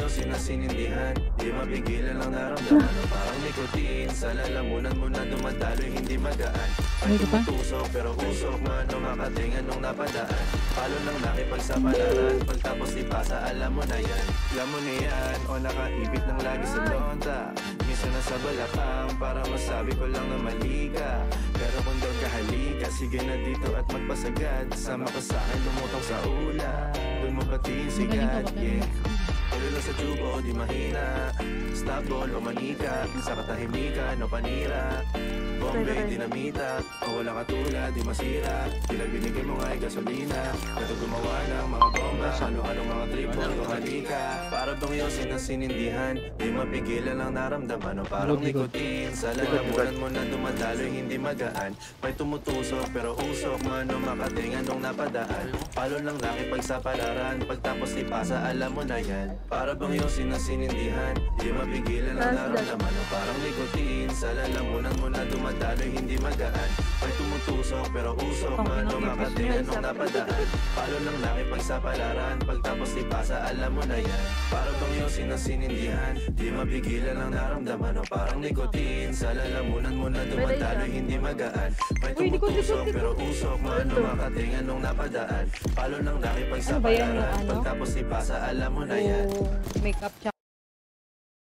yung sinasinindihan, di mapigilan ang naramdaman. Parang nikotin, sa lalamunan mo na dumadaloy, hindi magaan. Ay tumutusok pero usok man, numakatingan nung napadaan. Palo ng nakipagsapalaran, pagtapos ipasa, alam mo na yan. Alam mo na yan, o nakaibit ng lagi sa lonta. Minsan nasa balakang, para masabi ko lang na mali ka. Pero kung doon ka halika, sige na dito at magpasagad. Sama ko sa akin, lumutang sa ula. Doon mo batiin sigat, yeah. Tuloy lang sa tubo o di mahina. Stop ball o manika, sa katahimikan o panira. Bombay, dinamita, o walang katulad, di masira. Tila binigay mo nga ay gasolina. Kato gumawa ng mga bomba, ano-ano mga triple o halika. Para bang yung sinasinindihan, di mapigilan ang naramdaman. O parang nikotin, sa lalamunan mo na dumadaloy, hindi magaan. May tumutusok pero usok man, o makatingan nung napadaan. Palo lang nakipagsapalaran, pagtapos ipasa, alam mo na yan. Para bang yung sinasinindihan, di mapigilan ang naramdaman. O parang nikotin, sa lalamunan mo na dumadaloy, hindi magaan. May tumutusok pero usok man, o makatingan nung napadaan. Palo lang nakipagsapalaran, pagtapos ipasa, alam mo na yan. Para bang yung sinasinindihan, di mapigilan ang naramdaman. O parang nikotin, sa lalamunan mo na dumadaloy, hindi magaan. May tumutusok pero usok man, o makatingan nung napadaan. Palo lang nakipagsapalaran, pagtapos ipasa, alam mo na yan. Makeup